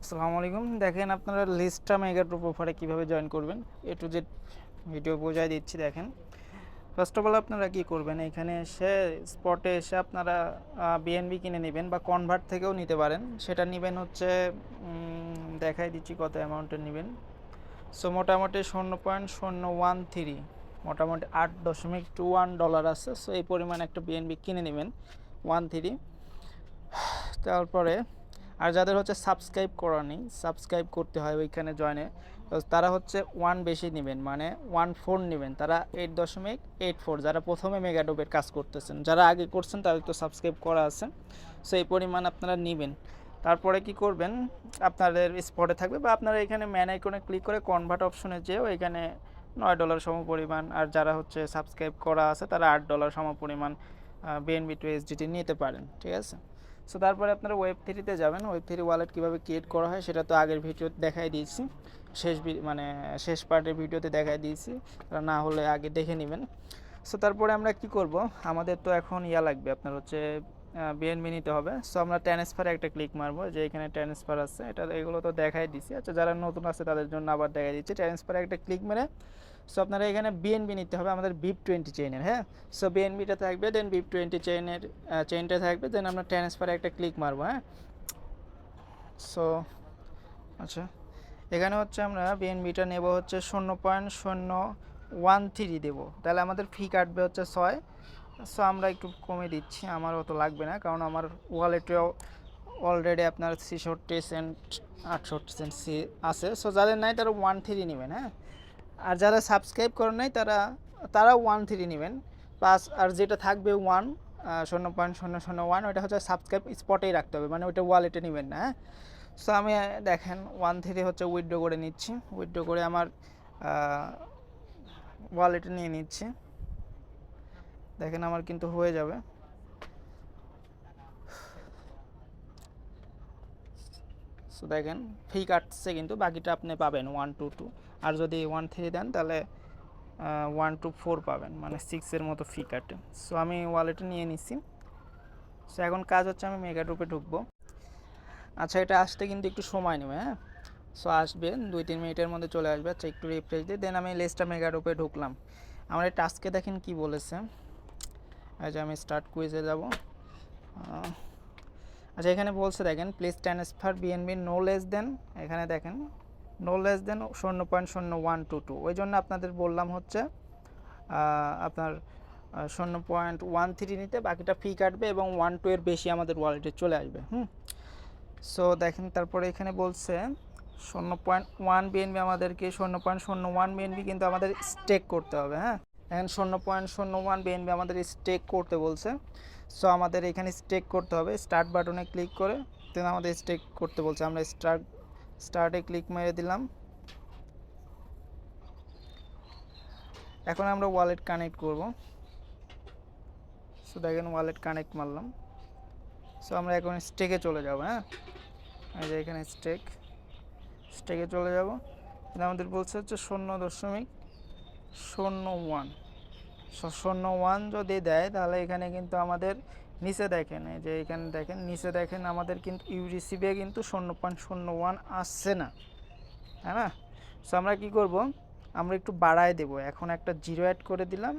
আসসালামু আলাইকুম। দেখেন আপনারা লিস্টটা মেগা গ্রুপ অফারে কীভাবে জয়েন করবেন, এ টু জেড ভিডিও বোঝাই দিচ্ছি। দেখেন, ফার্স্ট অফ অল আপনারা কী করবেন, এখানে এসে স্পটে এসে আপনারা বিএনবি কিনে নেবেন বা কনভার্ট থেকেও নিতে পারেন। সেটা নেবেন হচ্ছে দেখাই দিচ্ছি কত অ্যামাউন্টের নেবেন। সো মোটামুটি 0.013, মোটামুটি $8.21 আছে। সো এই পরিমাণ একটা বিএনবি কিনে নেবেন 13। তারপরে আর যাদের হচ্ছে সাবস্ক্রাইব করা নেই, সাবস্ক্রাইব করতে হয় ওইখানে জয়েনে, তারা হচ্ছে 1 বেশি নেবেন, মানে 1.4 নেবেন। তারা 8.84, যারা প্রথমে মেগাডোবের কাজ করতেছেন, যারা আগে করছেন তাদের তো সাবস্ক্রাইব করা আছে। সো এই পরিমাণ আপনারা নেবেন। তারপরে কি করবেন, আপনাদের স্পটে থাকবে বা আপনারা এখানে ম্যান আইকনে ক্লিক করে কনভার্ট অপশনে যেও এখানে $9 সম পরিমাণ, আর যারা হচ্ছে সাবস্ক্রাইব করা আছে তারা $8 সম পরিমাণ বিএনবি টু এসডিটি নিতে পারেন। ঠিক আছে। সো তারপরে আপনারা ওয়েব3-তে যাবেন। ওয়েব3 ওয়ালেট কীভাবে ক্রিয়েট করা হয় সেটা তো আগের ভিডিওতে দেখাই দিয়েছি, শেষ পার্টের ভিডিওতে দেখাই দিয়েছি, না হলে আগে দেখে নেবেন। সো তারপরে আমরা কি করব, আমাদের তো এখন লাগবে, আপনার হচ্ছে বিএনবি নিতে হবে। সো আমরা ট্রান্সফারে একটা ক্লিক মারবো, যে এখানে ট্রান্সফার আছে, এগুলো তো দেখাই দিচ্ছি। আচ্ছা, যারা নতুন আছে তাদের জন্য আবার দেখাই দিচ্ছি। ট্রান্সফারে একটা ক্লিক মেরে সো আপনারা এখানে বিএনবি নিতে হবে আমাদের BIP20 চেইনের। হ্যাঁ, সো বিএনবিটা থাকবে, দেন BIP20 চেইনটা থাকবে, দেন আমরা ট্রান্সফারে একটা ক্লিক মারবো। হ্যাঁ, সো আচ্ছা, এখানে হচ্ছে আমরা বিএনবিটা নেব হচ্ছে 0.013 দেবো, তাহলে আমাদের ফি কাটবে হচ্ছে 6। সো আমরা একটু কমে দিচ্ছি, আমার অত লাগবে না, কারণ আমার ওয়ালেটেও অলরেডি আপনার 66 সেন্ট 68 সেন্ট আছে। সো যাদের নাই তারা 13 নেবেন। হ্যাঁ, আর যারা সাবস্ক্রাইব করেন নাই তারা 13 নেবেন প্লাস, আর যেটা থাকবে 0.001 ওইটা হচ্ছে সাবস্ক্রাইব স্পটেই রাখতে হবে, মানে ওইটা ওয়ালেটে নেবেন না। হ্যাঁ, সো আমি দেখেন 13 হচ্ছে উইথড্র করে নিচ্ছি, উইথড্র করে আমার ওয়ালেটে নিয়ে নিচ্ছি। দেখেন আমার কিন্তু হয়ে যাবে। সো দেখেন ফি কাটছে, কিন্তু বাকিটা আপনি পাবেন 122, আর যদি 13 দেন তাহলে 124 পাবেন, মানে 6-এর মতো ফি কাটে। সো আমি ওয়ালেটে নিয়ে নিচ্ছি। সো এখন কাজ হচ্ছে আমি মেগা গ্রুপে ঢুকবো। আচ্ছা, এটা আসতে কিন্তু একটু সময় নেবে। হ্যাঁ, সো আসবে 2-3 মিনিটের মধ্যে চলে আসবে। আচ্ছা, একটু রিফ্রেশ দিয়ে দেন আমি লেস্টা মেগা গ্রুপে ঢুকলাম। আমার এই টাস্কে দেখেন কি বলেছে। আচ্ছা, আমি স্টার্ট কুইজে যাব। আচ্ছা, এখানে বলছে দেখেন please transfer BNB no less than, এখানে দেখেন নো লেস দেন 0.0122। ওই জন্য আপনাদের বললাম হচ্ছে আপনার 0.13 নিতে, বাকিটা ফি কাটবে এবং 12 এর বেশি আমাদের ওয়ালেটে চলে আসবে। সো দেখেন তারপরে এখানে বলছে 0.1 বিএনবি, আমাদেরকে 0.01 বিএনবি কিন্তু আমাদের স্টেক করতে হবে। হ্যাঁ, এখন 0.01 বিএনবি আমাদের স্টেক করতে বলছে। সো আমাদের এখানে স্টেক করতে হবে, স্টার্ট বাটনে ক্লিক করে দেন আমাদের স্টেক করতে বলছে। আমরা স্টার্টে ক্লিক মেরে দিলাম। এখন আমরা ওয়ালেট কানেক্ট করব। সো দেখেন ওয়ালেট কানেক্ট মারলাম। সো আমরা এখন স্টেকে চলে যাব। হ্যাঁ, এই যে এখানে স্টেকে চলে যাব। আমাদের বলছে হচ্ছে 0.01। 0.1 যদি দেয় তাহলে এখানে কিন্তু আমাদের নিচে দেখেন, এই যে এখানে দেখেন নিচে দেখেন আমাদের কিন্তু ইউরিসিবে কিন্তু 0.01 আসছে না, হ্যাঁ না। সো আমরা কি করব, আমরা একটু বাড়ায় দেব। এখন একটা 0 অ্যাড করে দিলাম,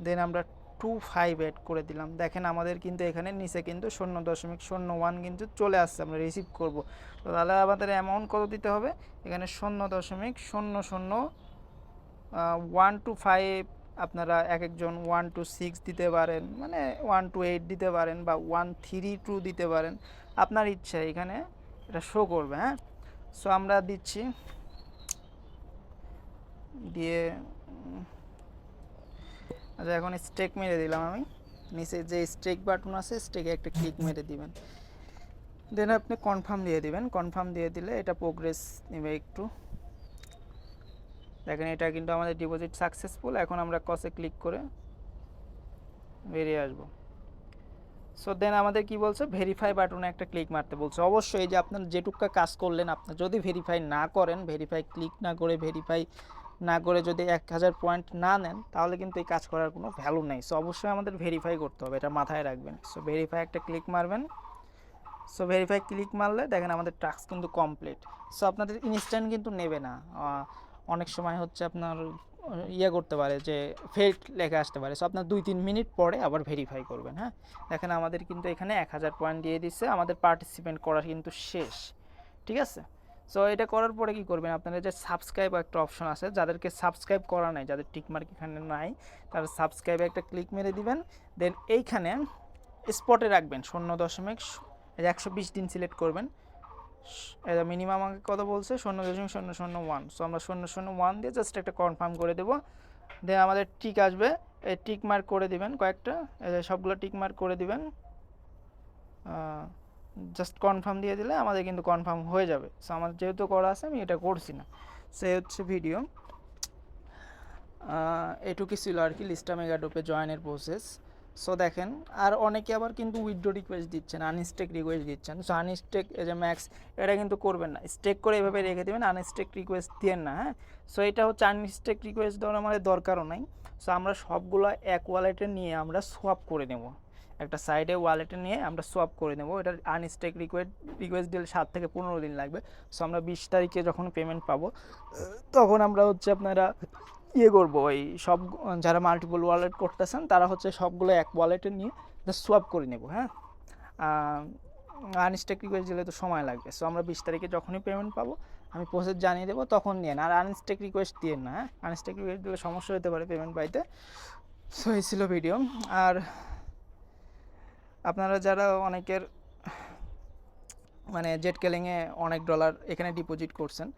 দেন আমরা 25 অ্যাড করে দিলাম। দেখেন আমাদের কিন্তু এখানে নিচে কিন্তু 0.01 কিন্তু চলে আসছে, আমরা রিসিভ করব। তো তাহলে আমাদের অ্যামাউন্ট কত দিতে হবে, এখানে 0.000125। আপনারা এক একজন 126 দিতে পারেন, মানে 128 দিতে পারেন, বা 132 দিতে পারেন, আপনার ইচ্ছা, এখানে এটা শো করবে। হ্যাঁ, সো আমরা দিচ্ছি, দিয়ে আচ্ছা এখন স্টেক মেরে দিলাম আমি। নিচে যে স্টেক বাটন আছে, স্টেকে একটা ক্লিক মেরে দিবেন, দেন আপনি কনফার্ম দিয়ে দিবেন। কনফার্ম দিয়ে দিলে এটা প্রোগ্রেস নেবে একটু। দেখেন এটা কিন্তু আমাদের ডিপোজিট সাকসেসফুল। এখন আমরা কসে ক্লিক করে বেরিয়ে আসব। সো দেন আমাদের কি বলছে, ভেরিফাই বাটনে একটা ক্লিক মারতে বলছে। অবশ্যই এই যে আপনার যেটুকু কাজ করলেন, আপনার যদি ভেরিফাই না করেন, ভেরিফাই ক্লিক না করে, ভেরিফাই না করে যদি 1000 পয়েন্ট না নেন, তাহলে কিন্তু এই কাজ করার কোনো ভ্যালু নেই। সো অবশ্যই আমাদের ভেরিফাই করতে হবে, এটা মাথায় রাখবেন। সো ভেরিফাই একটা ক্লিক মারবেন। সো ভেরিফাই ক্লিক মারলে দেখেন আমাদের টাস্ক কিন্তু কমপ্লিট। সো আপনাদের ইনস্ট্যান্ট কিন্তু নেবে না, অনেক সময় হচ্ছে আপনার ইয়ে করতে পারে যে ফেক লেখা আসতে পারে। সো আপনার 2-3 মিনিট পরে আবার ভেরিফাই করবেন। হ্যাঁ, দেখেন আমাদের কিন্তু এখানে 1000 পয়েন্ট দিয়ে দিচ্ছে, আমাদের পার্টিসিপেন্ট করা কিন্তু শেষ। ঠিক আছে, সো এটা করার পরে কি করবেন, আপনারা যে সাবস্ক্রাইব একটা অপশন আছে, যাদেরকে সাবস্ক্রাইব করা নাই, যাদের টিকমার্ক এখানে নাই, তারা সাবস্ক্রাইবে একটা ক্লিক মেরে দিবেন। দেন এইখানে স্পটে রাখবেন 0.120 দিন সিলেক্ট করবেন। এটা মিনিমাম আমাকে কত বলছে, 0.001। সো আমরা 0.01 দিয়ে জাস্ট একটা কনফার্ম করে দেবো। দেন আমাদের টিক আসবে, এই টিক মার্ক করে দিবেন কয়েকটা, সবগুলো টিক মার্ক করে দিবেন। জাস্ট কনফার্ম দিয়ে দিলে আমাদের কিন্তু কনফার্ম হয়ে যাবে। সো আমার যেহেতু করা আছে আমি এটা করছি না। সে হচ্ছে ভিডিও এটুকু ছিল আর কি লিস্টা মেগাডোপে জয়েনের প্রসেস। সো দেখেন, আর অনেকে আবার কিন্তু উইথড্র রিকোয়েস্ট দিচ্ছেন, আনস্টেক রিকোয়েস্ট দিচ্ছেন। সো আনস্টেক এই যে ম্যাক্স, এটা কিন্তু করবেন না, স্টেক করে এভাবে রেখে দেবেন, আনস্টেক রিকোয়েস্ট দিয়েন না। হ্যাঁ, সো এটা হচ্ছে আনস্টেক রিকোয়েস্ট দেওয়ার আমাদের দরকারও নাই। সো আমরা সবগুলো এক ওয়ালেটে নিয়ে আমরা সোয়াপ করে নেব, একটা সাইডে ওয়ালেটে নিয়ে আমরা সোয়াপ করে নেব। এটা আনস্টেক রিকোয়েস্ট দিলে 7 থেকে 15 দিন লাগবে। সো আমরা 20 তারিখে যখন পেমেন্ট পাবো তখন আমরা হচ্ছে আপনারা ইয়ে করবো, ওই সব যারা মাল্টিপল ওয়ালেট করতেছেন তারা হচ্ছে সবগুলো এক ওয়ালেটে নিয়ে জাস্ট সোয়াপ করে নেব। হ্যাঁ, আনস্টেক রিকোয়েস্ট দিলে তো সময় লাগবে। সো আমরা 20 তারিখে যখনই পেমেন্ট পাবো আমি প্রসেস জানিয়ে দেবো, তখন নিয়ে না। আর আনস্টেক রিকোয়েস্ট দিয়ে না, হ্যাঁ, আনস্টেক রিকোয়েস্ট দিলে সমস্যা হতে পারে পেমেন্ট পাইতে। সো এই ছিল ভিডিও। আর আপনারা যারা অনেকের মানে জেটকেলিংয়ে অনেক ডলার এখানে ডিপোজিট করছেন,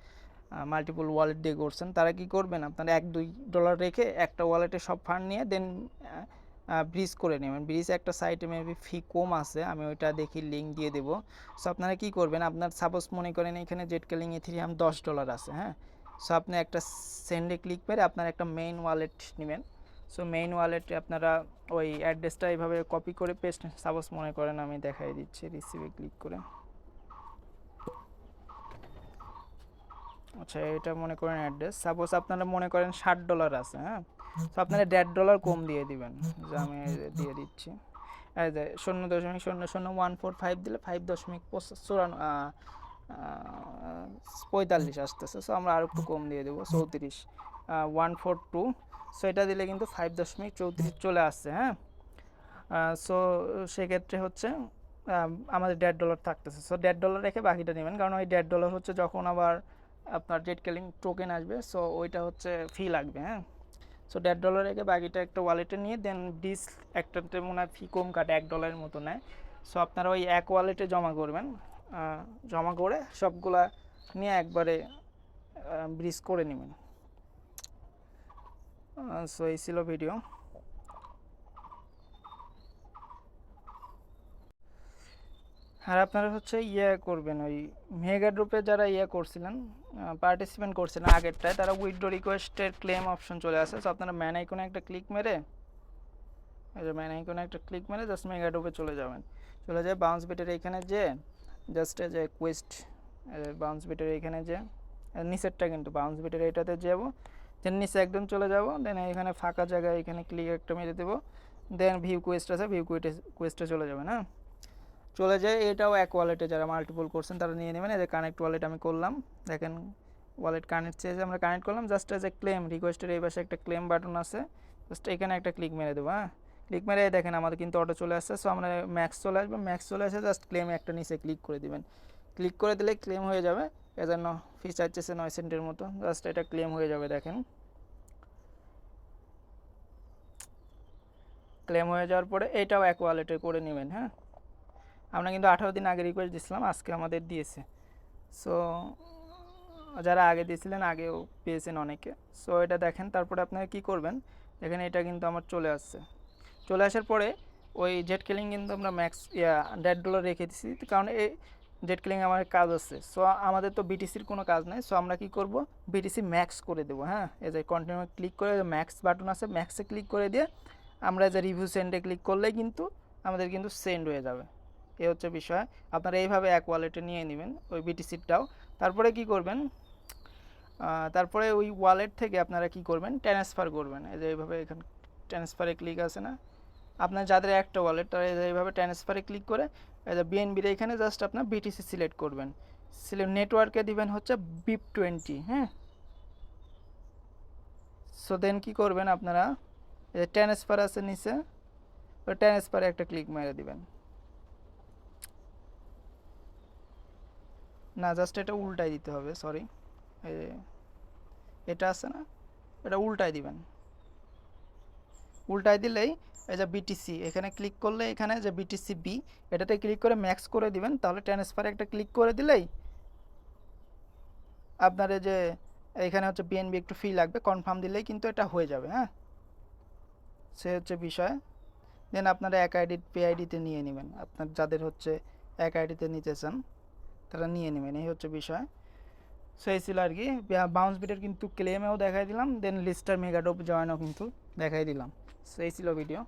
মাল্টিপল ওয়ালেট দিয়ে করছেন, তারা কি করবেন, আপনারা $1-2 রেখে একটা ওয়ালেটে সব ফান্ড নিয়ে দেন ব্রিজ করে নেবেন। ব্রিজ একটা সাইটে মেবি ফি কম আছে, আমি ওইটা দেখি লিঙ্ক দিয়ে দেবো। সো আপনারা কি করবেন, আপনার সাপোজ মনে করেন এখানে জেটকেলিং ইথেরিয়াম $10 আছে। হ্যাঁ, সো আপনি একটা সেন্ডে ক্লিক করে আপনার একটা মেইন ওয়ালেট নেবেন। সো মেইন ওয়ালেটে আপনারা ওই অ্যাড্রেসটা এইভাবে কপি করে পেস্ট, সাপোজ মনে করেন আমি দেখাই দিচ্ছি, রিসিভে ক্লিক করে। আচ্ছা, এটা মনে করেন অ্যাড্রেস, সাপোজ আপনারা মনে করেন $60 আছে। হ্যাঁ, তো আপনারা $1.5 কম দিয়ে দিবেন, যে আমি দিয়ে দিচ্ছি। এই যে 0.00145 দিলে 5.45 আসতেছে। সো আমরা আর একটু কম দিয়ে দেবো, 34 142। সো এটা দিলে কিন্তু 5.34 চলে আসছে। হ্যাঁ, সো সেক্ষেত্রে হচ্ছে আমাদের $1.5 থাকতেছে। সো $1.5 রেখে বাকিটা নেবেন, কারণ ওই $1.5 হচ্ছে যখন আবার আপনার জেটকেলিং টোকেন আসবে, সো ওইটা হচ্ছে ফি লাগবে। হ্যাঁ, সো $1.5 রেখে বাকিটা একটা ওয়ালেটে নিয়ে দেন ডিস একটাতে মনে হয় ফি কম কাটে, $1 মতো নেয়। সো আপনারা ওই এক ওয়ালেটে জমা করবেন, জমা করে সবগুলা নিয়ে একবারে ব্রিজ করে নেবেন। সো এই ছিল ভিডিও। আর আপনারা হচ্ছে ইয়ে করবেন, ওই মেগা ড্রপে যারা ইয়ে করছিলেন, পার্টিসিপেন্ট করছিলেন আগেরটায়, তারা উইথড্র রিকোয়েস্টের ক্লেম অপশন চলে আসে। সো আপনারা ম্যান আইকনে একটা ক্লিক মেরে, এই যে ম্যান আইকনে একটা ক্লিক মেরে জাস্ট মেগা ড্রপে চলে যাবেন। চলে যায় বাউন্স বিটের এখানে যে জাস্ট যে কোয়েস্ট বাউন্স বিটের এখানে যে নিচেরটা কিন্তু বাউন্স বিটের এটাতে যাব, দেন নিচে একদম চলে যাব। দেন এখানে ফাঁকা জায়গায় এখানে ক্লিক একটা মেরে দেবো। দেন ভিউ কোয়েস্ট আছে, ভিউ কোয়েস্টে চলে যাবেন। হ্যাঁ, চলে যায়। এটাও এক ওয়ালেটে যারা মাল্টিপল করছেন তারা নিয়ে নেবেন। এই যে কানেক্ট ওয়ালেট আমি করলাম, দেখেন ওয়ালেট কানেক্ট চেয়েছে, আমরা কানেক্ট করলাম। জাস্ট এজ এ ক্লেম রিকোয়েস্টের এই পাশে একটা ক্লেম বাটন আছে, জাস্ট এখানে একটা ক্লিক মেরে দেবো। হ্যাঁ, ক্লিক মেরে দেখেন আমাদের কিন্তু অটো চলে আসছে। সো আমরা ম্যাক্স চলে আসবে, ম্যাক্স চলে আসে জাস্ট ক্লেমে একটা নিচে ক্লিক করে দিবেন। ক্লিক করে দিলে ক্লেম হয়ে যাবে। এজন্য ফি চার্জেসে 9 সেন্টের মতো, জাস্ট এটা ক্লেম হয়ে যাবে। দেখেন ক্লেম হয়ে যাওয়ার পরে এটাও এক ওয়ালেটে করে নেবেন। হ্যাঁ, আমরা কিন্তু 18 দিন আগে রিকোয়েস্ট দিয়েছিলাম, আজকে আমাদের দিয়েছে। সো যারা আগে দিয়েছিলেন আগেও পেয়েছেন অনেকে। সো এটা দেখেন, তারপরে আপনারা কি করবেন, দেখেন এটা কিন্তু আমার চলে আসছে। চলে আসার পরে ওই জেটকেলিং কিন্তু আমরা ম্যাক্স $1.5 রেখে দিছি, কারণ এই জেটকেলিং আমার কাজ আছে। সো আমাদের তো বিটিসির কোনো কাজ নেই। সো আমরা কি করব, বিটিসি ম্যাক্স করে দেবো। হ্যাঁ, এই যে কন্টিনিউ ক্লিক করে ম্যাক্স বাটন আছে, ম্যাক্সে ক্লিক করে দিয়ে আমরা যে রিভিউ সেন্ডে ক্লিক করলেই কিন্তু আমাদের কিন্তু সেন্ড হয়ে যাবে। এ হচ্ছে বিষয়। আপনারা এইভাবে এক ওয়ালেটে নিয়ে নেবেন ওই বিটিসিটাও। তারপরে কি করবেন, তারপরে ওই ওয়ালেট থেকে আপনারা কি করবেন, ট্রান্সফার করবেন। এই যে এইভাবে এখানে ট্রান্সফারে ক্লিক আছে না, আপনার যাদের একটা ওয়ালেট তারা এইভাবে ট্রান্সফারে ক্লিক করে এই যে বিএনবির এখানে জাস্ট আপনার বিটিসি সিলেক্ট করবেন, নেটওয়ার্কে দিবেন হচ্ছে BIP20, হ্যাঁ। সো দেন কি করবেন আপনারা, এই যে ট্রান্সফার আছে নিচে, ওই ট্রান্সফারে একটা ক্লিক মেরে দিবেন। না, জাস্ট এটা উল্টাই দিতে হবে, সরি, এটা আছে না, এটা উল্টাই দিবেন। উল্টাই দিলেই এই যে বিটিসি এখানে ক্লিক করলে এখানে যে বিটিসি বি, এটাতে ক্লিক করে ম্যাক্স করে দিবেন, তাহলে ট্রান্সফারে একটা ক্লিক করে দিলেই আপনার এই যে এখানে হচ্ছে বিএনবি একটু ফি লাগবে, কনফার্ম দিলেই কিন্তু এটা হয়ে যাবে, হ্যাঁ। সে হচ্ছে বিষয়। দেন আপনারা এক আইডি পে আইডিতে নিয়ে নেবেন, আপনার যাদের হচ্ছে এক আইডিতে নিতে চান তারা নিয়ে নেবেন, এই হচ্ছে বিষয়। সো এই ছিল আর কি, বাউন্স বিটের কিন্তু ক্লেমেও দেখাই দিলাম, দেন লিস্টার মেগাডোপ জয়েনও কিন্তু দেখাই দিলাম। সো এই ছিল ভিডিও।